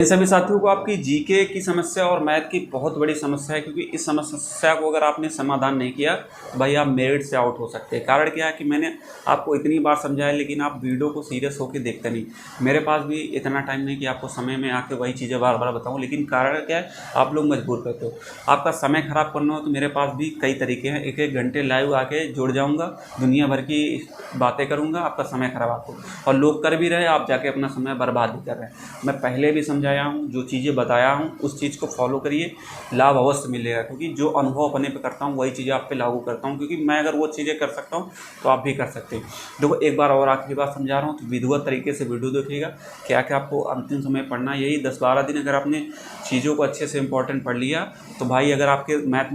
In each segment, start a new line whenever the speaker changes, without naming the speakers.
इन सभी साथियों को आपकी जीके की समस्या और मैथ की बहुत बड़ी समस्या है, क्योंकि इस समस्या को अगर आपने समाधान नहीं किया तो भाई आप मेरिट से आउट हो सकते हैं। कारण क्या है कि मैंने आपको इतनी बार समझाया लेकिन आप वीडियो को सीरियस होकर देखते नहीं। मेरे पास भी इतना टाइम नहीं कि आपको समय में आके वही चीज़ें बार बार बताऊँ, लेकिन कारण क्या है, आप लोग मजबूर करते हो। आपका समय ख़राब करना हो तो मेरे पास भी कई तरीके हैं। एक एक घंटे लाइव आके जुड़ जाऊँगा, दुनिया भर की बातें करूँगा, आपका समय ख़राब आपको, और लोग कर भी रहे, आप जाके अपना समय बर्बाद भी कर रहे हैं। मैं पहले भी समझाया हूँ, जो चीज़ें बताया हूँ उस चीज़ को फॉलो करिए, लाभ अवश्य मिलेगा। क्योंकि जो अनुभव अपने पे करता हूँ वही चीज़ें आप पे लागू करता हूँ, क्योंकि मैं अगर वो चीज़ें कर सकता हूँ तो आप भी कर सकते हैं। देखो, एक बार और आखिरी बार समझा रहा हूँ, तो विधिवत तरीके से वीडियो देखिएगा। क्या क्या आपको अंतिम समय पढ़ना है, यही 10-12 दिन अगर आपने चीज़ों को अच्छे से इंपॉर्टेंट पढ़ लिया तो भाई अगर आपके मैथ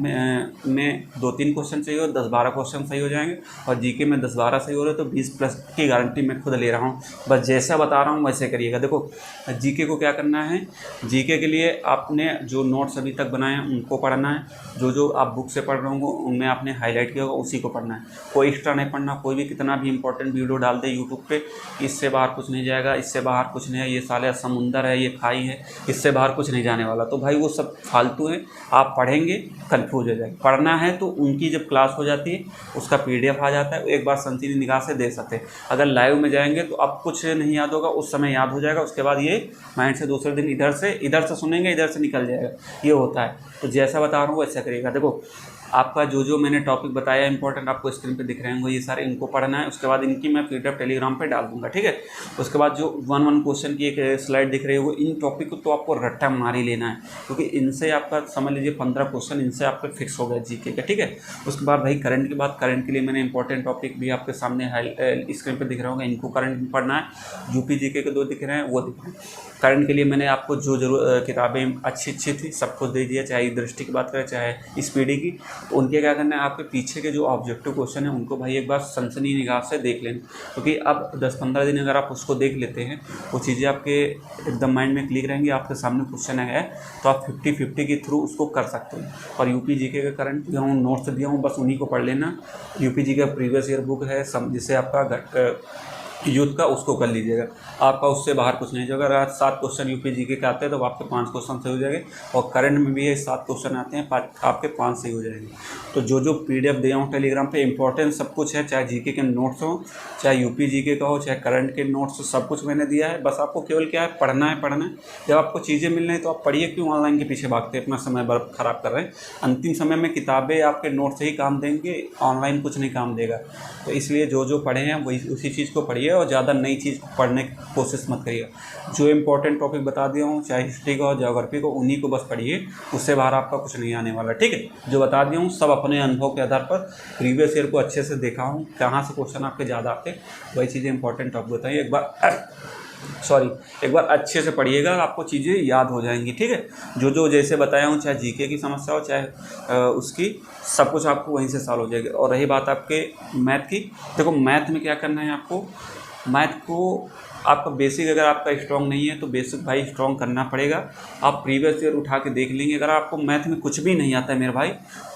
में 2-3 क्वेश्चन सही हो, 10-12 क्वेश्चन सही हो जाएंगे, और जीके में 10-12 सही हो रहे तो 20+ की गारंटी मैं खुद ले रहा हूँ। बस जैसा बता रहा हूँ वैसे करिएगा। देखो, जीके को क्या करना है, जीके के लिए आपने जो नोट्स अभी तक बनाए हैं उनको पढ़ना है। जो आप बुक से पढ़ रहे होंगे उनमें आपने हाईलाइट किया होगा उसी को पढ़ना है। कोई एक्स्ट्रा नहीं पढ़ना। कोई भी कितना भी इंपॉर्टेंट वीडियो डाल दे यूट्यूब पे, इससे बाहर कुछ नहीं जाएगा, इससे बाहर कुछ नहीं है, ये साले समुंदर है, ये खाई है, इससे बाहर कुछ नहीं जाने वाला। तो भाई वो सब फालतू है। आप पढ़ेंगे कन्फ्यूज हो जाएगा। पढ़ना है तो उनकी जब क्लास हो जाती है उसका PDF आ जाता है, एक बार संसीनी निगाह से देख सकते हैं। अगर लाइव में जाएंगे तो अब कुछ नहीं याद होगा, उस समय याद हो जाएगा, उसके बाद ये माइंड से दूसरे दिन इधर से सुनेंगे, इधर से निकल जाएगा। ये होता है। तो जैसा बता रहा हूँ वैसा करिएगा। देखो, आपका जो मैंने टॉपिक बताया इंपॉर्टेंट, आपको स्क्रीन पे दिख रहे होंगे, ये सारे इनको पढ़ना है। उसके बाद इनकी मैं PDF टेलीग्राम पे डाल दूंगा, ठीक है। उसके बाद जो 1-1 क्वेश्चन की एक स्लाइड दिख रही है, वो इन टॉपिक को तो आपको रट्टा मार ही लेना है, क्योंकि इनसे आपका समझ लीजिए 15 क्वेश्चन इनसे आपके फिक्स हो गए जीके का, ठीक है। उसके बाद भाई करंट की बात, करंट के लिए मैंने इंपॉर्टेंट टॉपिक भी आपके सामने स्क्रीन पर दिख रहा होगा, इनको करंट पढ़ना है। यूपी जीके के 2 दिख रहे हैं, वो दिख रहे हैं। करंट के लिए मैंने आपको जो किताबें अच्छी थी सब कुछ दे दिया, चाहे दृष्टि की बात करें चाहे स्पीडी की। तो उनके क्या करना है, आपके पीछे के जो ऑब्जेक्टिव क्वेश्चन है उनको भाई एक बार सनसनी निगाह से देख लेना। क्योंकि अब 10-15 दिन अगर आप उसको देख लेते हैं, वो चीज़ें आपके एकदम माइंड में क्लिक रहेंगी। आपके सामने क्वेश्चन है तो आप 50-50 के थ्रू उसको कर सकते हैं। और यूपी जीके का करंट दिया हूँ, नोट्स दिया हूँ, बस उन्हीं को पढ़ लेना। यूपी जी का प्रीवियस ईयर बुक है, जिससे आपका यूथ का, उसको कर लीजिएगा। आपका उससे बाहर कुछ नहीं जाएगा। अगर 7 क्वेश्चन यूपी जीके के आते हैं तो आपके 5 क्वेश्चन सही हो जाएंगे, और करंट में भी 7 क्वेश्चन आते हैं, आपके 5 सही हो जाएंगे। तो जो PDF दिया हूँ टेलीग्राम पे, इंपॉर्टेंट सब कुछ है, चाहे जीके के नोट्स हो, चाहे यूपी जीके का हो, चाहे करंट के नोट्स हो, सब कुछ मैंने दिया है। बस आपको केवल क्या है, पढ़ना है। जब आपको चीज़ें मिल रही तो आप पढ़िए, क्यों ऑनलाइन के पीछे भागते अपना समय ख़राब कर रहे हैं। अंतिम समय में किताबें आपके नोट्स ही काम देंगे, ऑनलाइन कुछ नहीं काम देगा। तो इसलिए जो पढ़े हैं वही उसी चीज़ को पढ़िए, और ज़्यादा नई चीज़ पढ़ने की कोशिश मत करिएगा। जो इंपॉर्टेंट टॉपिक बता दिया हूँ, चाहे हिस्ट्री का हो, ज्योग्राफी को, उन्हीं को बस पढ़िए, उससे बाहर आपका कुछ नहीं आने वाला, ठीक है। जो बता दिया हूँ सब अपने अनुभव के आधार पर, प्रीवियस ईयर को अच्छे से देखा हूँ, कहाँ से क्वेश्चन आपके ज़्यादा आते, वही चीज़ें इंपॉर्टेंट टॉपिक बताइए। एक बार अच्छे से पढ़िएगा, आपको चीज़ें याद हो जाएंगी, ठीक है। जो जैसे बताया हूँ, चाहे जीके की समस्या हो, चाहे उसकी, सब कुछ आपको वहीं से सॉल्व हो जाएगी। और रही बात आपके मैथ की, देखो मैथ में क्या करना है आपको, मैथ को आपका बेसिक अगर आपका स्ट्रॉन्ग नहीं है तो बेसिक भाई स्ट्रॉन्ग करना पड़ेगा। आप प्रीवियस ईयर उठा के देख लेंगे। अगर आपको मैथ में कुछ भी नहीं आता है मेरे भाई,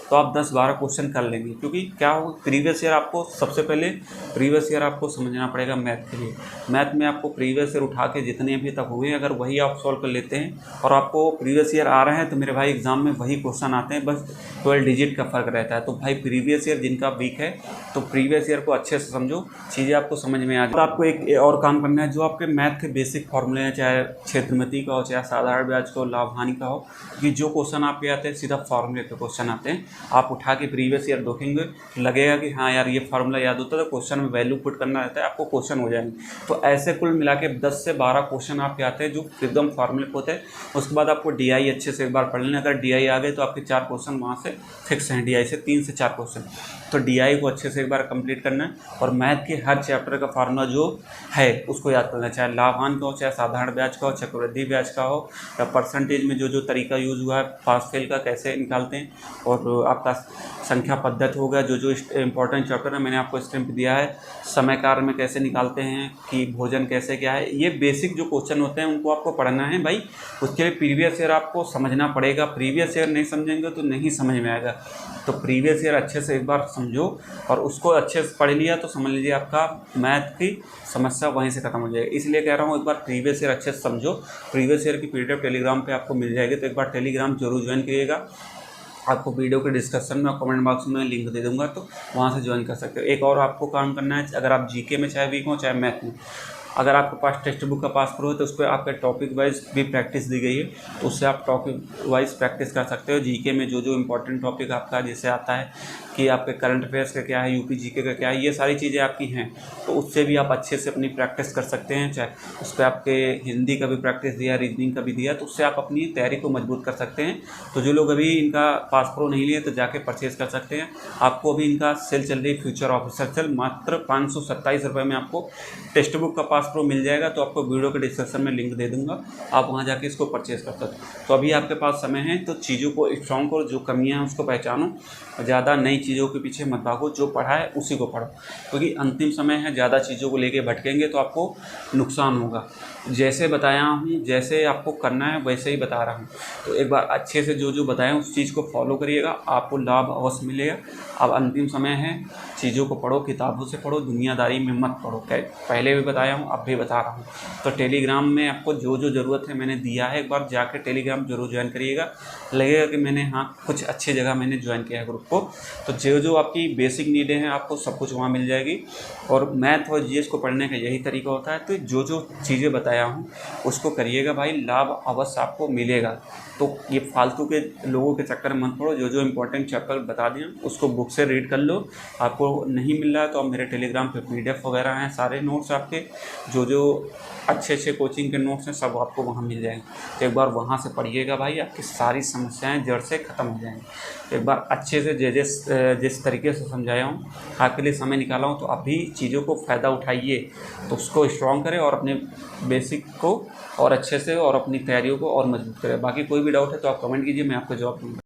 तो आप 10-12 क्वेश्चन कर लेंगे। क्योंकि क्या हो, प्रीवियस ईयर आपको सबसे पहले प्रीवियस ईयर आपको समझना पड़ेगा मैथ के लिए। मैथ में आपको प्रीवियस ईयर उठा के जितने अभी तक हुए अगर वही आप सॉल्व कर लेते हैं, और आपको प्रीवियस ईयर आ रहे हैं, तो मेरे भाई एग्जाम में वही क्वेश्चन आते हैं, बस 12 डिजिट का फ़र्क रहता है। तो भाई प्रीवियस ईयर जिनका वीक है, तो प्रीवियस ईयर को अच्छे से समझो, चीज़ें आपको समझ में आ जाए। और आपको एक और काम करना है, जो आपके मैथ के बेसिक फॉर्मूले हैं, चाहे क्षेत्रमिति का हो, चाहे साधारण ब्याज का हो, लाभ हानि का हो, कि जो क्वेश्चन आपके आते हैं सीधा फॉर्मूले के क्वेश्चन आते हैं, आप उठा के प्रीवियस ईयर देखेंगे, लगेगा कि हाँ यार ये फार्मूला याद होता है, तो क्वेश्चन में वैल्यू पुट करना रहता है, आपको क्वेश्चन हो जाएंगे। तो ऐसे कुल मिला के 10 से 12 क्वेश्चन आपके आते हैं जो एकदम फार्मूले पे होते हैं। उसके बाद आपको DI अच्छे से एक बार पढ़ लेना। अगर DI आ गए तो आपके 4 क्वेश्चन वहाँ से फिक्स हैं, DI से 3 से 4 क्वेश्चन। तो DI को अच्छे से एक बार कंप्लीट करना है, और मैथ के हर चैप्टर का फार्मूला जो है उसको याद करना है, चाहे लाभांश का हो, चाहे साधारण ब्याज का हो, चक्रवृद्धि ब्याज का हो, या परसेंटेज में जो तरीका यूज़ हुआ है पास फेल का कैसे निकालते हैं, और आपका संख्या पद्धति होगा, जो जो इम्पोर्टेंट चैप्टर है मैंने आपको स्टैम्प दिया है, समय कार्य में कैसे निकालते हैं कि भोजन कैसे क्या है, ये बेसिक जो क्वेश्चन होते हैं उनको आपको पढ़ना है भाई। उसके लिए प्रीवियस ईयर आपको समझना पड़ेगा, प्रीवियस ईयर नहीं समझेंगे तो नहीं समझ में आएगा। तो प्रीवियस ईयर अच्छे से एक बार समझो और उसको अच्छे से पढ़ लिया तो समझ लीजिए आपका मैथ की समस्या वहीं से खत्म हो जाएगी। इसलिए कह रहा हूँ एक बार प्रीवियस ईयर अच्छे से समझो। प्रीवियस ईयर की पीडीएफ टेलीग्राम पे आपको मिल जाएगी, तो एक बार टेलीग्राम जरूर ज्वाइन करिएगा। आपको वीडियो के डिस्क्रिप्शन में और कमेंट बॉक्स में लिंक दे दूंगा, तो वहाँ से ज्वाइन कर सकते हो। एक और आपको काम करना है, अगर आप जीके में चाहे वीक हो चाहे मैथ में, अगर आपके पास टेक्स्ट बुक का पास प्रो है तो उस पर आपके टॉपिक वाइज भी प्रैक्टिस दी गई है, तो उससे आप टॉपिक वाइज प्रैक्टिस कर सकते हो। जीके में जो जो इम्पोर्टेंट टॉपिक आपका जैसे आता है कि आपके करंट अफेयर्स का क्या है, यूपी जीके का क्या है, ये सारी चीज़ें आपकी हैं, तो उससे भी आप अच्छे से अपनी प्रैक्टिस कर सकते हैं। चाहे उस पर आपके हिंदी का भी प्रैक्टिस दिया, रीजनिंग का भी दिया, तो उससे आप अपनी तैयारी को मजबूत कर सकते हैं। तो जो लोग अभी इनका पास प्रो नहीं लिए तो जाके परचेज़ कर सकते हैं। आपको अभी इनका सेल चल रही फ्यूचर ऑफिसर सेल, मात्र 527 रुपये में आपको टेक्स्ट बुक का पास प्रो मिल जाएगा। तो आपको वीडियो के डिस्क्रिप्शन में लिंक दे दूंगा, आप वहां जाके इसको परचेज़ कर सकते हो। तो अभी आपके पास समय है, तो चीज़ों को स्ट्रॉन्ग करो, जो कमियां हैं उसको पहचानो, ज़्यादा नई चीज़ों के पीछे मत भागो, जो पढ़ा है उसी को पढ़ो, क्योंकि अंतिम समय है। ज़्यादा चीज़ों को लेके भटकेंगे तो आपको नुकसान होगा। जैसे बताया हूँ, जैसे आपको करना है वैसे ही बता रहा हूँ, तो एक बार अच्छे से जो जो बताया उस चीज़ को फॉलो करिएगा, आपको लाभ अवश्य मिलेगा। अब अंतिम समय है, चीज़ों को पढ़ो, किताबों से पढ़ो, दुनियादारी में मत पढ़ो। पहले भी बताया हूँ, अब भी बता रहा हूँ। तो टेलीग्राम में आपको जो जो ज़रूरत है मैंने दिया है, एक बार जाकर टेलीग्राम जरूर ज्वाइन करिएगा। लगेगा कि मैंने हाँ कुछ अच्छी जगह मैंने ज्वाइन किया है ग्रुप को। तो जो जो आपकी बेसिक नीडें हैं आपको सब कुछ वहाँ मिल जाएगी। और मैथ और जीएस को पढ़ने का यही तरीका होता है। तो जो जो चीज़ें बताया हूँ उसको करिएगा भाई, लाभ अवश्य आपको मिलेगा। तो ये फालतू के लोगों के चक्कर में मत पड़ो, जो जो इम्पोर्टेंट चैप्टर बता दिए उसको बुक से रीड कर लो। आपको नहीं मिल रहा है तो आप मेरे टेलीग्राम पे पीडीएफ वगैरह हैं, सारे नोट्स आपके जो जो अच्छे अच्छे कोचिंग के नोट्स हैं सब आपको वहाँ मिल जाएंगे। तो एक बार वहाँ से पढ़िएगा भाई, आपकी सारी समस्याएं जड़ से ख़त्म हो जाएंगी। तो एक बार अच्छे से जिस तरीके से समझाया हूँ, आपके लिए समय निकाला हूँ, तो अभी चीज़ों को फ़ायदा उठाइए, तो उसको स्ट्रॉन्ग करें और अपने बेसिक को और अच्छे से और अपनी तैयारियों को और मजबूत करें। बाकी कोई भी डाउट है तो आप कमेंट कीजिए, मैं आपको जवाब दूँगा।